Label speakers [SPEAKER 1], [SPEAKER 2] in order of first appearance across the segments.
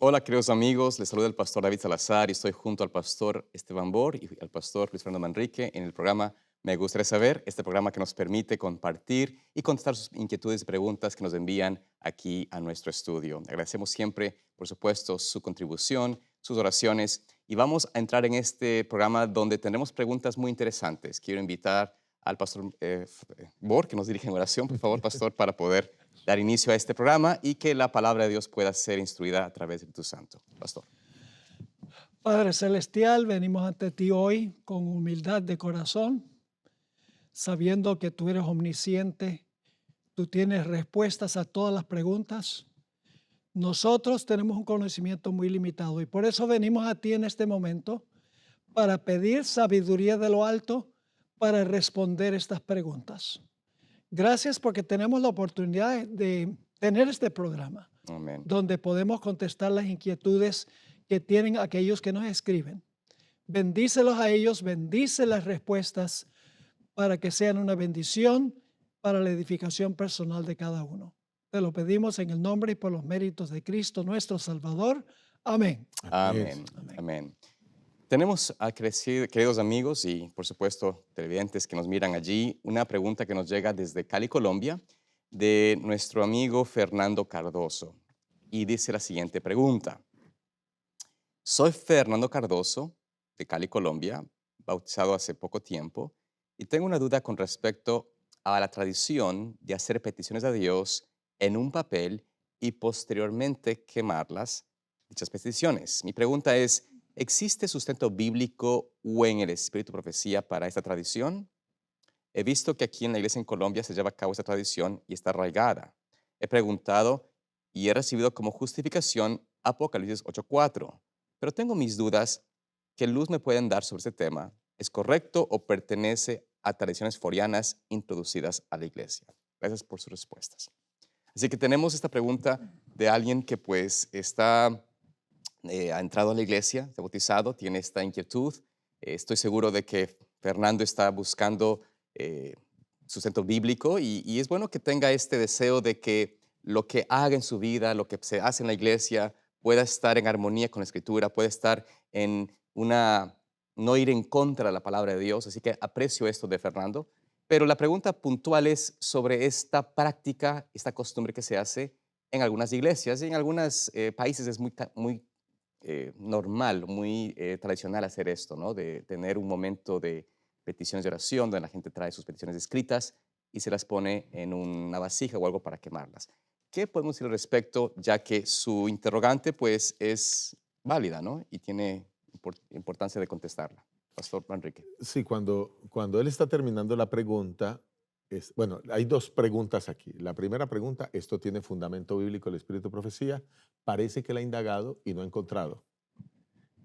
[SPEAKER 1] Hola, queridos amigos, les saluda el pastor David Salazar y estoy junto al pastor Esteban Bor y al pastor Luis Fernando Manrique en el programa Me Gustaría Saber, este programa que nos permite compartir y contestar sus inquietudes y preguntas que nos envían aquí a nuestro estudio. Agradecemos siempre, por supuesto, su contribución, sus oraciones y vamos a entrar en este programa donde tendremos preguntas muy interesantes. Quiero invitar al pastor Bor, que nos dirige en oración, por favor, pastor, para poder dar inicio a este programa y que la palabra de Dios pueda ser instruida a través del Espíritu Santo. Pastor.
[SPEAKER 2] Padre Celestial, venimos ante ti hoy con humildad de corazón, sabiendo que tú eres omnisciente, tú tienes respuestas a todas las preguntas. Nosotros tenemos un conocimiento muy limitado y por eso venimos a ti en este momento para pedir sabiduría de lo alto para responder estas preguntas. Gracias porque tenemos la oportunidad de tener este programa
[SPEAKER 1] Amén.
[SPEAKER 2] donde podemos contestar las inquietudes que tienen aquellos que nos escriben. Bendícelos a ellos, bendice las respuestas para que sean una bendición para la edificación personal de cada uno. Te lo pedimos en el nombre y por los méritos de Cristo nuestro Salvador. Amén.
[SPEAKER 3] Así es.
[SPEAKER 1] Amén.
[SPEAKER 2] Amén.
[SPEAKER 1] Amén. Tenemos a queridos amigos y, por supuesto, televidentes que nos miran allí, una pregunta que nos llega desde Cali, Colombia, de nuestro amigo Fernando Cardoso. Y dice la siguiente pregunta. Soy Fernando Cardoso, de Cali, Colombia, bautizado hace poco tiempo, y tengo una duda con respecto a la tradición de hacer peticiones a Dios en un papel y posteriormente quemarlas, dichas peticiones. Mi pregunta es, ¿existe sustento bíblico o en el espíritu profecía para esta tradición? He visto que aquí en la iglesia en Colombia se lleva a cabo esta tradición y está arraigada. He preguntado y he recibido como justificación Apocalipsis 8:4, pero tengo mis dudas. ¿Qué luz me pueden dar sobre este tema? ¿Es correcto o pertenece a tradiciones forianas introducidas a la iglesia? Gracias por sus respuestas. Así que tenemos esta pregunta de alguien que pues ha entrado a la iglesia, se ha bautizado, tiene esta inquietud. Estoy seguro de que Fernando está buscando eh, sustento bíblico y es bueno que tenga este deseo de que lo que haga en su vida, lo que se hace en la iglesia, pueda estar en armonía con la Escritura, pueda estar en no ir en contra de la palabra de Dios. Así que aprecio esto de Fernando. Pero la pregunta puntual es sobre esta práctica, esta costumbre que se hace en algunas iglesias y en algunos países es muy normal, muy tradicional hacer esto, ¿no? De tener un momento de peticiones de oración donde la gente trae sus peticiones escritas y se las pone en una vasija o algo para quemarlas. ¿Qué podemos decir al respecto, ya que su interrogante pues es válida, ¿no? Y tiene importancia de contestarla? Pastor Manrique.
[SPEAKER 3] Sí, cuando él está terminando la pregunta, bueno, hay dos preguntas aquí. La primera pregunta, ¿esto tiene fundamento bíblico el espíritu de profecía? Parece que la ha indagado y no ha encontrado.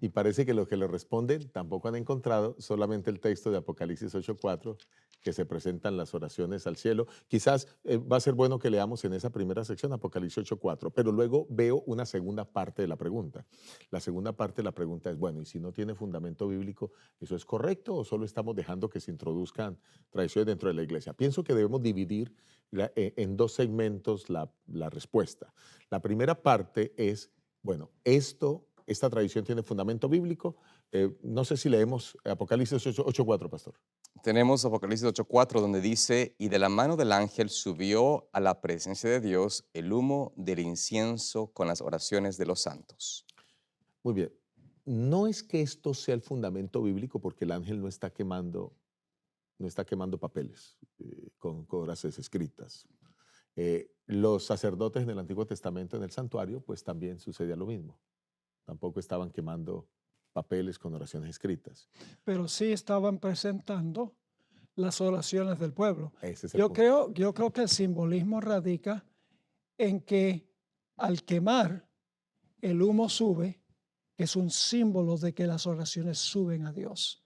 [SPEAKER 3] Y parece que lo que le responden tampoco han encontrado, solamente el texto de Apocalipsis 8:4, que se presentan las oraciones al cielo. Quizás va a ser bueno que leamos en esa primera sección Apocalipsis 8:4, pero luego veo una segunda parte de la pregunta. La segunda parte de la pregunta es, bueno, ¿y si no tiene fundamento bíblico, eso es correcto o solo estamos dejando que se introduzcan tradiciones dentro de la iglesia? Pienso que debemos dividir en dos segmentos la respuesta. La primera parte es, bueno, esta tradición tiene fundamento bíblico. No sé si leemos Apocalipsis 8:4, pastor.
[SPEAKER 1] Tenemos Apocalipsis 8:4 donde dice, y de la mano del ángel subió a la presencia de Dios el humo del incienso con las oraciones de los santos.
[SPEAKER 3] Muy bien. No es que esto sea el fundamento bíblico porque el ángel no está quemando papeles con oraciones escritas. Los sacerdotes en el Antiguo Testamento, en el santuario, pues también sucedía lo mismo. Tampoco estaban quemando papeles con oraciones escritas.
[SPEAKER 2] Pero sí estaban presentando las oraciones del pueblo.
[SPEAKER 3] Ese es el
[SPEAKER 2] Yo
[SPEAKER 3] punto.
[SPEAKER 2] creo, yo creo que el simbolismo radica en que al quemar el humo sube, que es un símbolo de que las oraciones suben a Dios.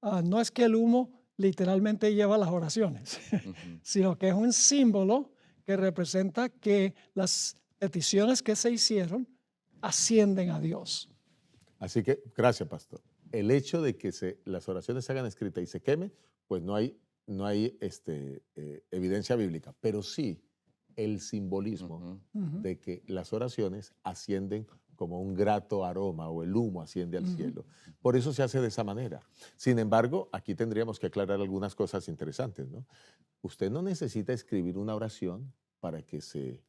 [SPEAKER 2] No es que el humo literalmente lleva las oraciones,
[SPEAKER 1] Ujú.
[SPEAKER 2] sino que es un símbolo que representa que las peticiones que se hicieron ascienden a Dios.
[SPEAKER 3] Así que, gracias, pastor. El hecho de que las oraciones se hagan escritas y se quemen, pues no hay evidencia bíblica, pero sí el simbolismo
[SPEAKER 1] Ujú.
[SPEAKER 2] Ujú.
[SPEAKER 3] de que las oraciones ascienden como un grato aroma o el humo asciende al cielo. Por eso se hace de esa manera. Sin embargo, aquí tendríamos que aclarar algunas cosas interesantes, ¿no? Usted no necesita escribir una oración para que se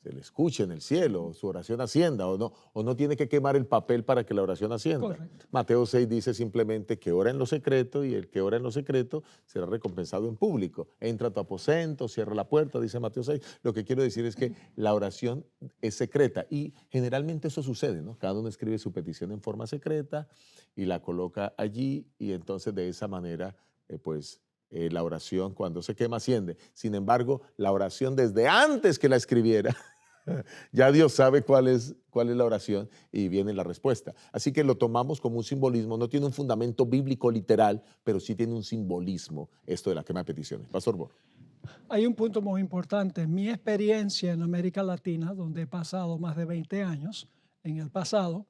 [SPEAKER 3] le escuche en el cielo, su oración ascienda, o no tiene que quemar el papel para que la oración ascienda.
[SPEAKER 2] Correcto.
[SPEAKER 3] Mateo 6 dice simplemente que ora en lo secreto y el que ora en lo secreto será recompensado en público. Entra a tu aposento, cierra la puerta, dice Mateo 6. Lo que quiero decir es que la oración es secreta y generalmente eso sucede, ¿no? Cada uno escribe su petición en forma secreta y la coloca allí y entonces de esa manera, la oración cuando se quema asciende. Sin embargo, la oración desde antes que la escribiera, ya Dios sabe cuál es la oración y viene la respuesta. Así que lo tomamos como un simbolismo, no tiene un fundamento bíblico literal, pero sí tiene un simbolismo esto de la quema de peticiones. Pastor Bo.
[SPEAKER 2] Hay un punto muy importante. Mi experiencia en América Latina, donde he pasado más de 20 años en el pasado,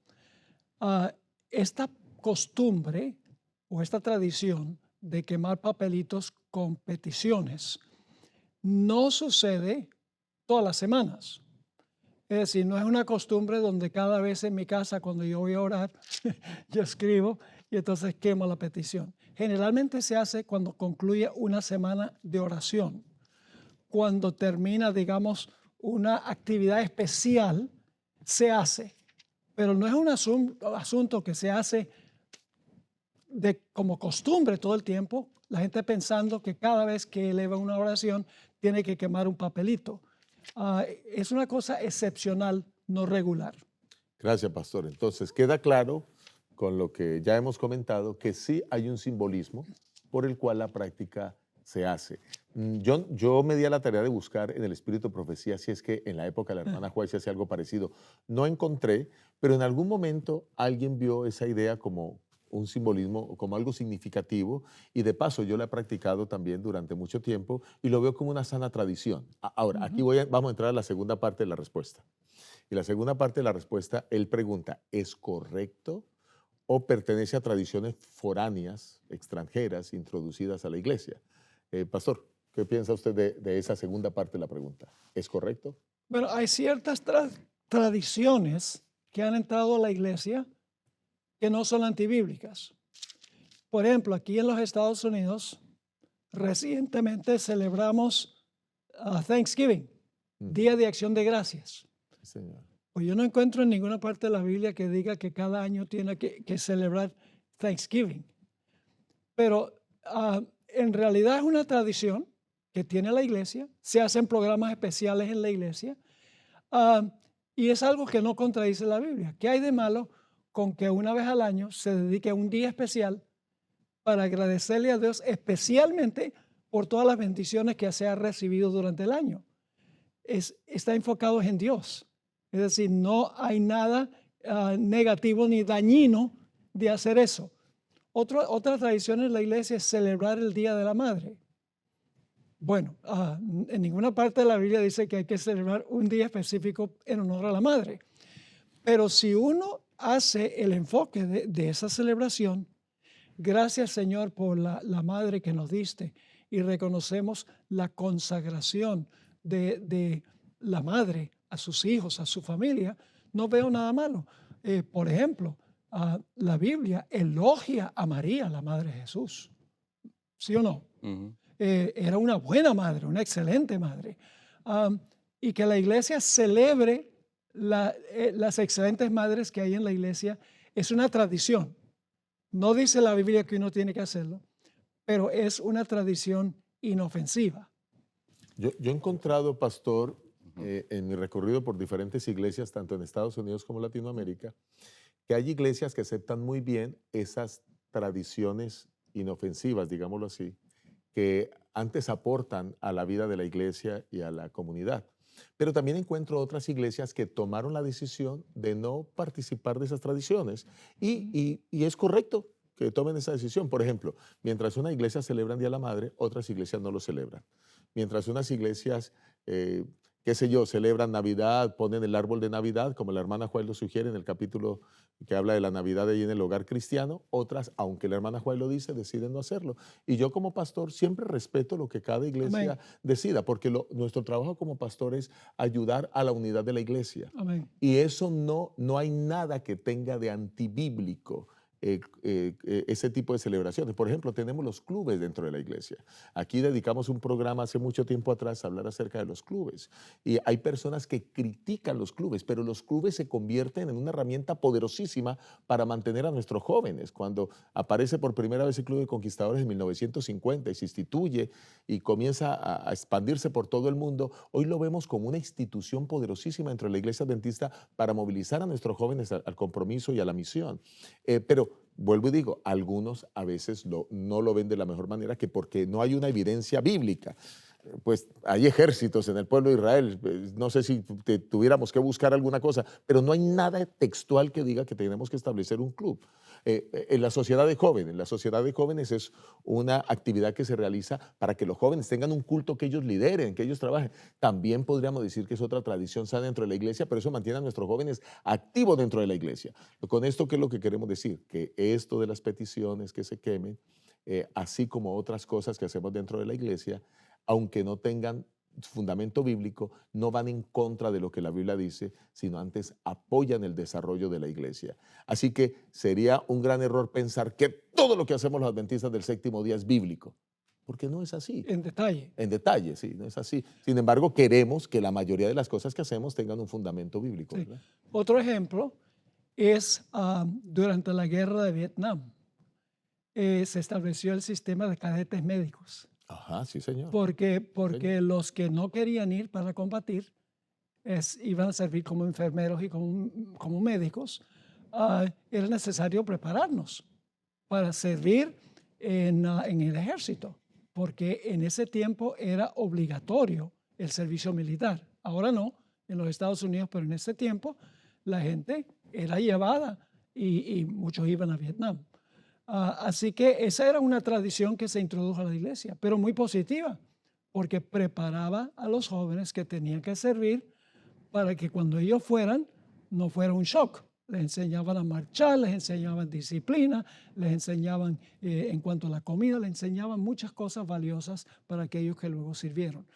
[SPEAKER 2] esta costumbre o esta tradición de quemar papelitos con peticiones no sucede todas las semanas. Es decir, no es una costumbre donde cada vez en mi casa cuando yo voy a orar, yo escribo y entonces quemo la petición. Generalmente se hace cuando concluye una semana de oración. Cuando termina, digamos, una actividad especial, se hace. Pero no es un asunto que se hace como costumbre todo el tiempo, la gente pensando que cada vez que eleva una oración tiene que quemar un papelito. Es una cosa excepcional, no regular.
[SPEAKER 3] Gracias, pastor. Entonces, queda claro con lo que ya hemos comentado que sí hay un simbolismo por el cual la práctica se hace. Yo me di a la tarea de buscar en el Espíritu de Profecía si es que en la época de la hermana White se hacía algo parecido. No encontré, pero en algún momento alguien vio esa idea como un simbolismo, como algo significativo, y de paso yo la he practicado también durante mucho tiempo y lo veo como una sana tradición. Ahora, aquí vamos a entrar a la segunda parte de la respuesta. Y la segunda parte de la respuesta, él pregunta, ¿es correcto o pertenece a tradiciones foráneas, extranjeras, introducidas a la iglesia? Pastor, ¿qué piensa usted de esa segunda parte de la pregunta? ¿Es correcto?
[SPEAKER 2] Bueno, hay ciertas tradiciones que han entrado a la iglesia que no son antibíblicas. Por ejemplo, aquí en los Estados Unidos, recientemente celebramos Thanksgiving, Día de Acción de Gracias.
[SPEAKER 3] Sí, señor.
[SPEAKER 2] Pues yo no encuentro en ninguna parte de la Biblia que diga que cada año tiene que celebrar Thanksgiving. Pero en realidad es una tradición que tiene la iglesia, se hacen programas especiales en la iglesia y es algo que no contradice la Biblia. ¿Qué hay de malo con que una vez al año se dedique un día especial para agradecerle a Dios especialmente por todas las bendiciones que se ha recibido durante el año? Está enfocado en Dios. Es decir, no hay nada negativo ni dañino de hacer eso. Otra tradición en la iglesia es celebrar el Día de la Madre. Bueno, en ninguna parte de la Biblia dice que hay que celebrar un día específico en honor a la madre. Pero si uno hace el enfoque de esa celebración, gracias Señor por la madre que nos diste, y reconocemos la consagración de la madre a sus hijos, a su familia, no veo nada malo. Por ejemplo, la Biblia elogia a María, la madre de Jesús. ¿Sí o no? Era una buena madre, una excelente madre. Y que la iglesia celebre las excelentes madres que hay en la iglesia es una tradición. No dice la Biblia que uno tiene que hacerlo, pero es una tradición inofensiva.
[SPEAKER 3] Yo he encontrado, pastor, en mi recorrido por diferentes iglesias, tanto en Estados Unidos como Latinoamérica, que hay iglesias que aceptan muy bien esas tradiciones inofensivas, digámoslo así, que antes aportan a la vida de la iglesia y a la comunidad. Pero también encuentro otras iglesias que tomaron la decisión de no participar de esas tradiciones y es correcto que tomen esa decisión. Por ejemplo, mientras una iglesia celebra el Día de la Madre, otras iglesias no lo celebran. Mientras unas iglesias qué sé yo, celebran Navidad, ponen el árbol de Navidad, como la hermana Juárez lo sugiere en el capítulo que habla de la Navidad ahí en el hogar cristiano. Otras, aunque la hermana Juárez lo dice, deciden no hacerlo. Y yo como pastor siempre respeto lo que cada iglesia
[SPEAKER 2] Amén.
[SPEAKER 3] decida, porque nuestro trabajo como pastor es ayudar a la unidad de la iglesia.
[SPEAKER 2] Amén.
[SPEAKER 3] Y eso no hay nada que tenga de antibíblico ese tipo de celebraciones. Por ejemplo, tenemos los clubes dentro de la iglesia. Aquí dedicamos un programa hace mucho tiempo atrás a hablar acerca de los clubes. Y hay personas que critican los clubes, pero los clubes se convierten en una herramienta poderosísima para mantener a nuestros jóvenes. Cuando aparece por primera vez el Club de Conquistadores en 1950 y se instituye y comienza a expandirse por todo el mundo, hoy lo vemos como una institución poderosísima dentro de la iglesia adventista para movilizar a nuestros jóvenes al compromiso y a la misión. Pero vuelvo y digo, algunos a veces no lo ven de la mejor manera, que porque no hay una evidencia bíblica. Pues hay ejércitos en el pueblo de Israel, no sé si tuviéramos que buscar alguna cosa, pero no hay nada textual que diga que tenemos que establecer un club. En la sociedad de jóvenes es una actividad que se realiza para que los jóvenes tengan un culto que ellos lideren, que ellos trabajen. También podríamos decir que es otra tradición sana dentro de la iglesia, pero eso mantiene a nuestros jóvenes activos dentro de la iglesia. Con esto, ¿qué es lo que queremos decir? Que esto de las peticiones que se quemen, así como otras cosas que hacemos dentro de la iglesia, aunque no tengan fundamento bíblico, no van en contra de lo que la Biblia dice, sino antes apoyan el desarrollo de la iglesia. Así que sería un gran error pensar que todo lo que hacemos los adventistas del séptimo día es bíblico, porque no es así.
[SPEAKER 2] En detalle.
[SPEAKER 3] En detalle, sí, no es así. Sin embargo, queremos que la mayoría de las cosas que hacemos tengan un fundamento bíblico.
[SPEAKER 2] Sí.
[SPEAKER 3] ¿Verdad?
[SPEAKER 2] Otro ejemplo es durante la guerra de Vietnam. Se estableció el sistema de cadetes médicos.
[SPEAKER 3] Ajá, sí, señor.
[SPEAKER 2] Porque los que no querían ir para combatir iban a servir como enfermeros y como médicos. Era necesario prepararnos para servir en el ejército, porque en ese tiempo era obligatorio el servicio militar. Ahora no, en los Estados Unidos, pero en ese tiempo la gente era llevada y muchos iban a Vietnam. Así que esa era una tradición que se introdujo a la iglesia, pero muy positiva, porque preparaba a los jóvenes que tenían que servir para que cuando ellos fueran, no fuera un shock. Les enseñaban a marchar, les enseñaban disciplina, les enseñaban en cuanto a la comida, les enseñaban muchas cosas valiosas para aquellos que luego sirvieron.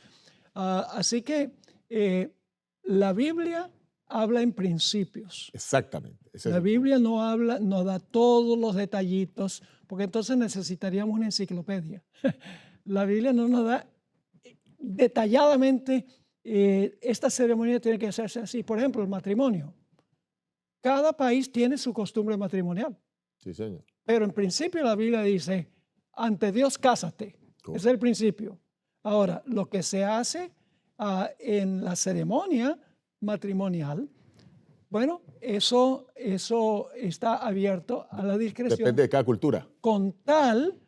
[SPEAKER 2] Así que la Biblia habla en principios.
[SPEAKER 3] Exactamente.
[SPEAKER 2] La Biblia no da todos los detallitos, porque entonces necesitaríamos una enciclopedia. La Biblia no nos da detalladamente, esta ceremonia tiene que hacerse así. Por ejemplo, el matrimonio. Cada país tiene su costumbre matrimonial.
[SPEAKER 3] Sí, señor.
[SPEAKER 2] Pero en principio la Biblia dice, ante Dios cásate.
[SPEAKER 3] Correcto.
[SPEAKER 2] Ese es el principio. Ahora, lo que se hace en la ceremonia matrimonial, bueno, eso está abierto a la discreción.
[SPEAKER 3] Depende de cada cultura.
[SPEAKER 2] Con tal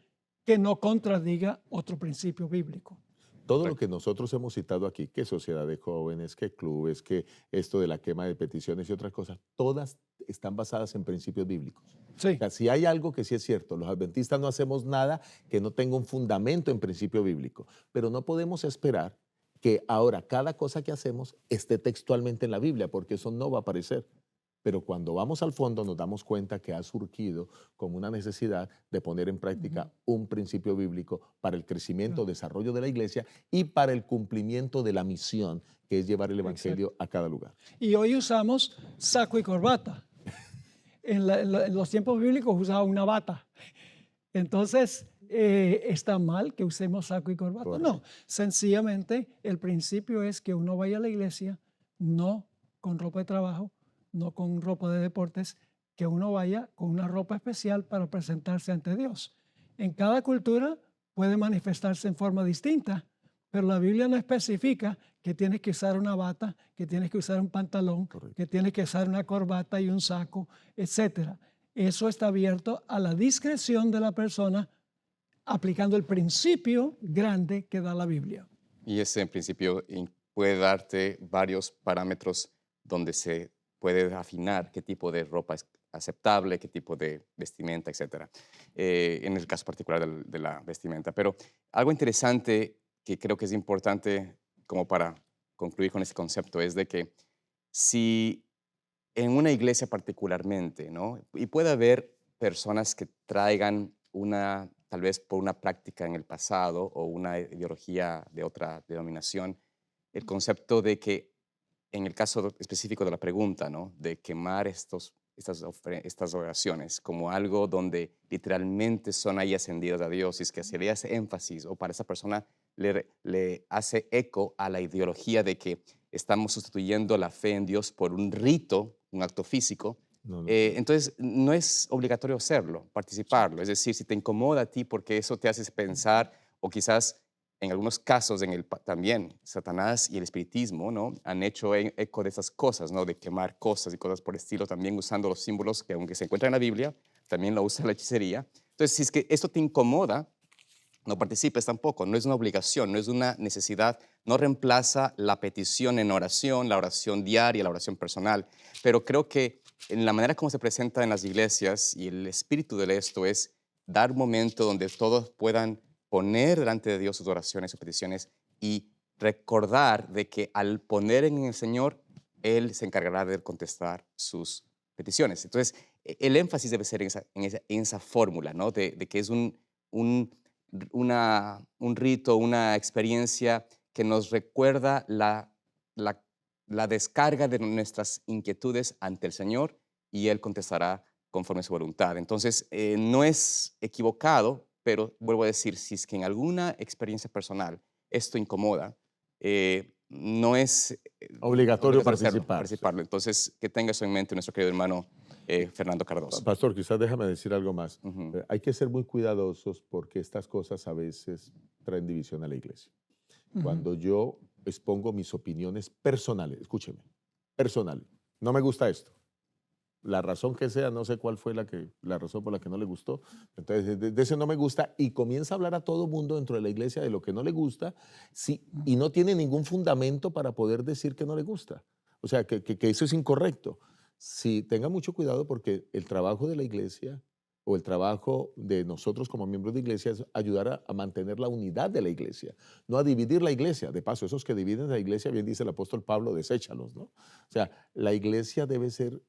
[SPEAKER 2] que no contradiga otro principio bíblico.
[SPEAKER 3] Todo lo que nosotros hemos citado aquí, que sociedad de jóvenes, que clubes, que esto de la quema de peticiones y otras cosas, todas están basadas en principios bíblicos.
[SPEAKER 2] Sí.
[SPEAKER 3] O sea, si hay algo que sí es cierto, los adventistas no hacemos nada que no tenga un fundamento en principio bíblico, pero no podemos esperar que ahora cada cosa que hacemos esté textualmente en la Biblia, porque eso no va a aparecer. Pero cuando vamos al fondo nos damos cuenta que ha surgido como una necesidad de poner en práctica un principio bíblico para el crecimiento, desarrollo de la iglesia y para el cumplimiento de la misión, que es llevar el evangelio a cada lugar.
[SPEAKER 2] Y hoy usamos saco y corbata. En los tiempos bíblicos usaba una bata. Entonces, ¿está mal que usemos saco y corbata?
[SPEAKER 3] Correcto.
[SPEAKER 2] No, sencillamente el principio es que uno vaya a la iglesia no con ropa de trabajo, no con ropa de deportes, que uno vaya con una ropa especial para presentarse ante Dios. En cada cultura puede manifestarse en forma distinta, pero la Biblia no especifica que tienes que usar una bata, que tienes que usar un pantalón,
[SPEAKER 3] Correcto.
[SPEAKER 2] que tienes que usar una corbata y un saco, etc. Eso está abierto a la discreción de la persona aplicando el principio grande que da la Biblia.
[SPEAKER 1] Y ese principio puede darte varios parámetros donde se puede afinar qué tipo de ropa es aceptable, qué tipo de vestimenta, etc. En el caso particular de la vestimenta. Pero algo interesante que creo que es importante como para concluir con este concepto es de que si en una iglesia particularmente, ¿no? Y puede haber personas que traigan tal vez por una práctica en el pasado o una ideología de otra denominación, el concepto de que en el caso específico de la pregunta, ¿no? De quemar estas oraciones como algo donde literalmente son ahí ascendidas a Dios, y es que hacia ese énfasis o para esa persona le hace eco a la ideología de que estamos sustituyendo la fe en Dios por un rito, un acto físico.
[SPEAKER 3] No, no.
[SPEAKER 1] Entonces, no es obligatorio hacerlo, participarlo. Es decir, si te incomoda a ti porque eso te hace pensar, o quizás en algunos casos también Satanás y el espiritismo, ¿no? Han hecho eco de esas cosas, ¿no? De quemar cosas y cosas por el estilo, también usando los símbolos que aunque se encuentran en la Biblia, también lo usa la hechicería. Entonces, si es que esto te incomoda, no participes tampoco, no es una obligación, no es una necesidad, no reemplaza la petición en oración, la oración diaria, la oración personal, pero creo que en la manera como se presenta en las iglesias y el espíritu de esto es dar un momento donde todos puedan poner delante de Dios sus oraciones, sus peticiones y recordar de que al poner en el Señor, Él se encargará de contestar sus peticiones. Entonces, el énfasis debe ser en esa fórmula, ¿no? De que es un un rito, una experiencia que nos recuerda la descarga de nuestras inquietudes ante el Señor y Él contestará conforme a su voluntad. Entonces, no es equivocado, pero vuelvo a decir, si es que en alguna experiencia personal esto incomoda, no es
[SPEAKER 3] Obligatorio
[SPEAKER 1] hacerlo,
[SPEAKER 3] participar.
[SPEAKER 1] participarlo. Entonces, que tenga eso en mente nuestro querido hermano Fernando Cardoso.
[SPEAKER 3] Pastor, quizás déjame decir algo más.
[SPEAKER 1] Ujú.
[SPEAKER 3] Hay que ser muy cuidadosos porque estas cosas a veces traen división a la iglesia. Cuando yo expongo mis opiniones personales, escúcheme, personales, no me gusta esto. La razón que sea, no sé cuál fue la razón por la que no le gustó. Entonces, de ese no me gusta y comienza a hablar a todo mundo dentro de la iglesia de lo que no le gusta y no tiene ningún fundamento para poder decir que no le gusta. O sea, que eso es incorrecto. Sí, tenga mucho cuidado porque el trabajo de la iglesia o el trabajo de nosotros como miembros de iglesia es ayudar a mantener la unidad de la iglesia, no a dividir la iglesia. De paso, esos que dividen la iglesia, bien dice el apóstol Pablo, deséchalos, ¿no? O sea, la iglesia debe ser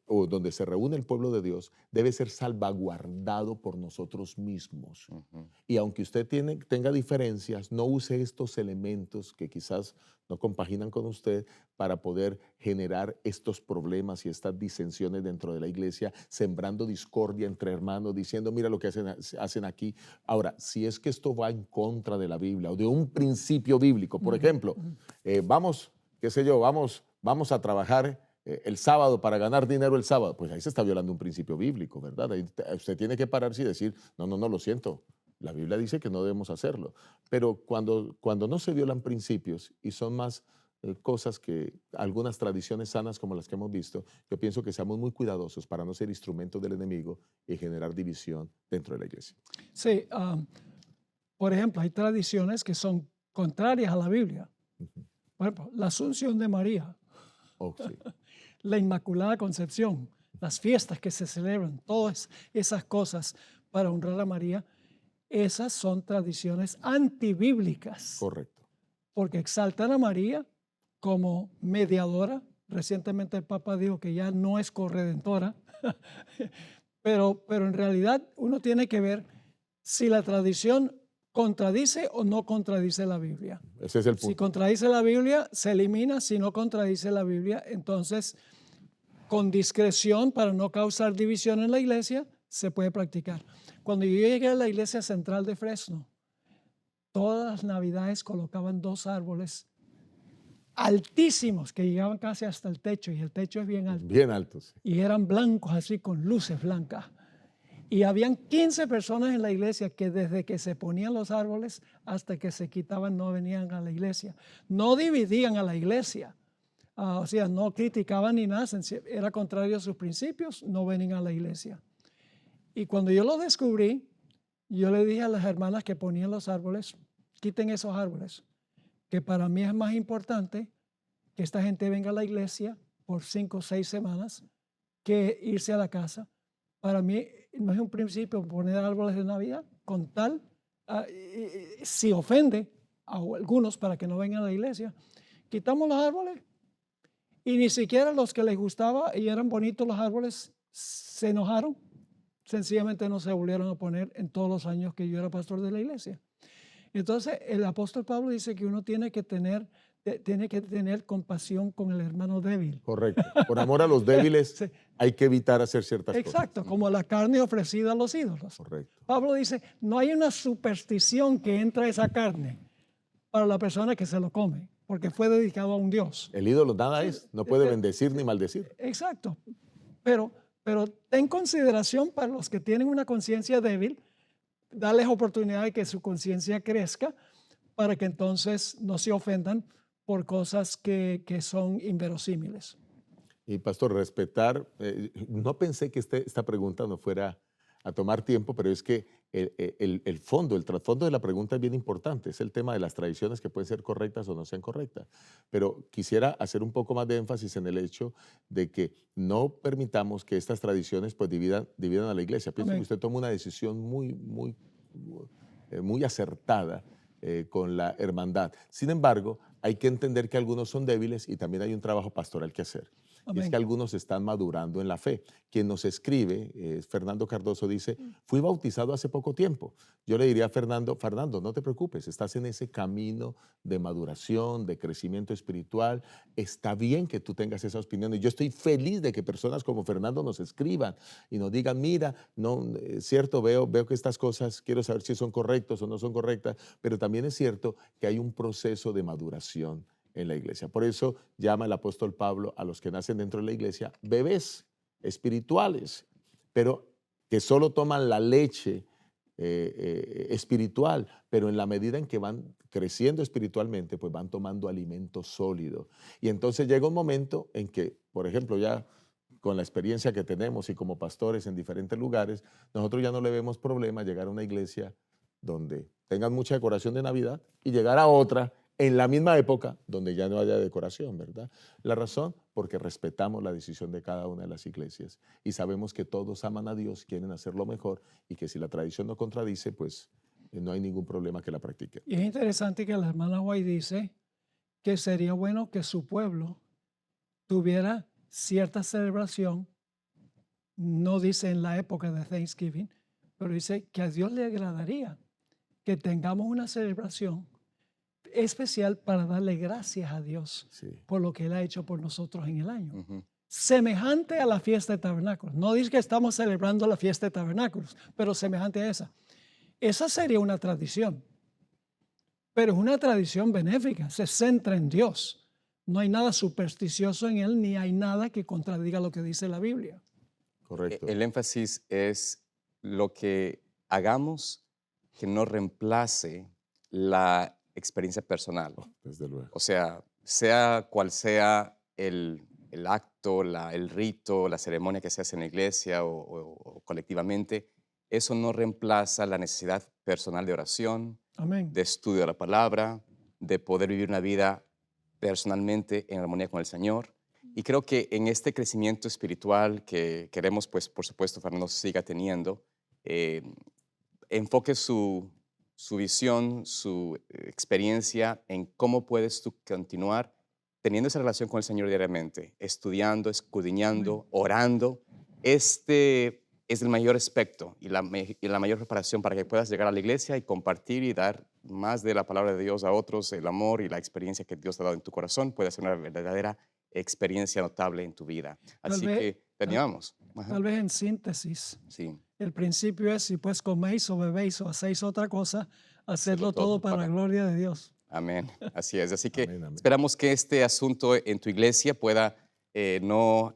[SPEAKER 3] o donde se reúne el pueblo de Dios, debe ser salvaguardado por nosotros mismos.
[SPEAKER 1] Ujú.
[SPEAKER 3] Y aunque usted tenga diferencias, no use estos elementos que quizás no compaginan con usted para poder generar estos problemas y estas disensiones dentro de la iglesia, sembrando discordia entre hermanos, diciendo, mira lo que hacen aquí. Ahora, si es que esto va en contra de la Biblia o de un principio bíblico, por ejemplo, vamos, qué sé yo, vamos a trabajar el sábado para ganar dinero el sábado, pues ahí se está violando un principio bíblico, ¿verdad? Ahí usted tiene que pararse y decir, no, lo siento, la Biblia dice que no debemos hacerlo. Pero cuando no se violan principios y son más cosas que algunas tradiciones sanas como las que hemos visto, yo pienso que seamos muy cuidadosos para no ser instrumentos del enemigo y generar división dentro de la iglesia.
[SPEAKER 2] Sí, por ejemplo, hay tradiciones que son contrarias a la Biblia.
[SPEAKER 3] Ujú.
[SPEAKER 2] Por ejemplo, la Asunción de María,
[SPEAKER 3] Oh, sí.
[SPEAKER 2] la Inmaculada Concepción, las fiestas que se celebran, todas esas cosas para honrar a María, esas son tradiciones antibíblicas,
[SPEAKER 3] Correcto.
[SPEAKER 2] porque exaltan a María como mediadora. Recientemente el Papa dijo que ya no es corredentora, pero en realidad uno tiene que ver si la tradición contradice o no contradice la Biblia.
[SPEAKER 3] Ese es el
[SPEAKER 2] Si
[SPEAKER 3] punto.
[SPEAKER 2] contradice la Biblia, se elimina. Si no contradice la Biblia, entonces, con discreción para no causar división en la iglesia, se puede practicar. Cuando yo llegué a la iglesia central de Fresno, todas las navidades colocaban 2 árboles altísimos que llegaban casi hasta el techo, y el techo es bien alto.
[SPEAKER 3] Bien altos.
[SPEAKER 2] Y eran blancos, así con luces blancas. Y habían 15 personas en la iglesia que desde que se ponían los árboles hasta que se quitaban no venían a la iglesia. No dividían a la iglesia. O sea, no criticaban ni nada. Era contrario a sus principios, no venían a la iglesia. Y cuando yo lo descubrí, yo le dije a las hermanas que ponían los árboles, quiten esos árboles, que para mí es más importante que esta gente venga a la iglesia por 5 o 6 semanas que irse a la casa. Para mí no es un principio poner árboles de Navidad con tal, si ofende a algunos para que no vengan a la iglesia. Quitamos los árboles y ni siquiera los que les gustaba y eran bonitos los árboles se enojaron. Sencillamente no se volvieron a poner en todos los años que yo era pastor de la iglesia. Entonces, el apóstol Pablo dice que uno tiene que tener compasión con el hermano débil.
[SPEAKER 3] Correcto. Por amor a los débiles
[SPEAKER 2] Sí.
[SPEAKER 3] hay que evitar hacer ciertas
[SPEAKER 2] Exacto,
[SPEAKER 3] cosas.
[SPEAKER 2] como la carne ofrecida a los ídolos.
[SPEAKER 3] Correcto.
[SPEAKER 2] Pablo dice, no hay una superstición que entra a esa carne para la persona que se lo come, porque fue dedicado a un Dios.
[SPEAKER 3] El ídolo nada es, no puede bendecir ni maldecir.
[SPEAKER 2] Exacto, pero ten consideración para los que tienen una conciencia débil, darles oportunidad de que su conciencia crezca para que entonces no se ofendan por cosas que son inverosímiles.
[SPEAKER 3] Y pastor, respetar, no pensé que esta pregunta no fuera a tomar tiempo, pero es que el trasfondo de la pregunta es bien importante, es el tema de las tradiciones que pueden ser correctas o no sean correctas. Pero quisiera hacer un poco más de énfasis en el hecho de que no permitamos que estas tradiciones pues dividan a la iglesia. Pienso
[SPEAKER 2] Amén.
[SPEAKER 3] que usted toma una decisión muy acertada con la hermandad. Sin embargo, hay que entender que algunos son débiles y también hay un trabajo pastoral que hacer. Y es
[SPEAKER 2] Amén.
[SPEAKER 3] que algunos están madurando en la fe. Quien nos escribe, Fernando Cardoso, dice, fui bautizado hace poco tiempo. Yo le diría a Fernando, no te preocupes, estás en ese camino de maduración, de crecimiento espiritual. Está bien que tú tengas esas opiniones. Yo estoy feliz de que personas como Fernando nos escriban y nos digan, mira, no, es cierto, veo que estas cosas, quiero saber si son correctas o no son correctas, pero también es cierto que hay un proceso de maduración en la iglesia. Por eso llama el apóstol Pablo a los que nacen dentro de la iglesia bebés espirituales, pero que solo toman la leche espiritual, pero en la medida en que van creciendo espiritualmente, pues van tomando alimento sólido. Y entonces llega un momento en que, por ejemplo, ya con la experiencia que tenemos y como pastores en diferentes lugares, nosotros ya no le vemos problema llegar a una iglesia donde tengan mucha decoración de Navidad y llegar a otra en la misma época donde ya no haya decoración, ¿verdad? La razón, porque respetamos la decisión de cada una de las iglesias y sabemos que todos aman a Dios, quieren hacerlo mejor y que si la tradición no contradice, pues no hay ningún problema que la practiquen.
[SPEAKER 2] Y es interesante que la hermana White dice que sería bueno que su pueblo tuviera cierta celebración, no dice en la época de Thanksgiving, pero dice que a Dios le agradaría que tengamos una celebración especial para darle gracias a Dios
[SPEAKER 3] Sí.
[SPEAKER 2] por lo que Él ha hecho por nosotros en el año.
[SPEAKER 1] Ujú.
[SPEAKER 2] Semejante a la fiesta de tabernáculos. No dice que estamos celebrando la fiesta de tabernáculos, pero semejante a esa. Esa sería una tradición, pero es una tradición benéfica, se centra en Dios. No hay nada supersticioso en Él, ni hay nada que contradiga lo que dice la Biblia.
[SPEAKER 3] Correcto.
[SPEAKER 1] El énfasis es lo que hagamos que no reemplace la experiencia personal.
[SPEAKER 3] Desde luego.
[SPEAKER 1] O sea cual sea el acto, el rito, la ceremonia que se hace en la iglesia o colectivamente, eso no reemplaza la necesidad personal de oración,
[SPEAKER 2] Amén.
[SPEAKER 1] de estudio de la palabra, de poder vivir una vida personalmente en armonía con el Señor. Y creo que en este crecimiento espiritual que queremos, pues, por supuesto, Fernando siga teniendo, enfoque su visión, su experiencia en cómo puedes tú continuar teniendo esa relación con el Señor diariamente, estudiando, escudriñando, orando. Este es el mayor aspecto y la mayor preparación para que puedas llegar a la iglesia y compartir y dar más de la palabra de Dios a otros, el amor y la experiencia que Dios te ha dado en tu corazón puede ser una verdadera experiencia notable en tu vida. Así
[SPEAKER 2] vez-
[SPEAKER 1] que te animamos. Ajá.
[SPEAKER 2] Tal vez en síntesis,
[SPEAKER 1] Sí.
[SPEAKER 2] el principio es si pues coméis o bebéis o hacéis otra cosa, hacerlo todo para la gloria de Dios.
[SPEAKER 1] Amén. Así es. Así que
[SPEAKER 3] Amén, amén.
[SPEAKER 1] esperamos que este asunto en tu iglesia pueda no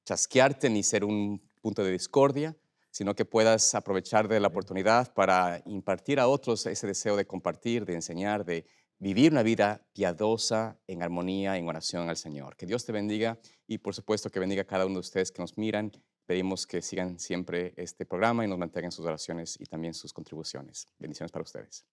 [SPEAKER 1] chasquearte ni ser un punto de discordia, sino que puedas aprovechar de la oportunidad para impartir a otros ese deseo de compartir, de enseñar, de vivir una vida piadosa, en armonía, en oración al Señor. Que Dios te bendiga y por supuesto que bendiga a cada uno de ustedes que nos miran. Pedimos que sigan siempre este programa y nos mantengan sus oraciones y también sus contribuciones. Bendiciones para ustedes.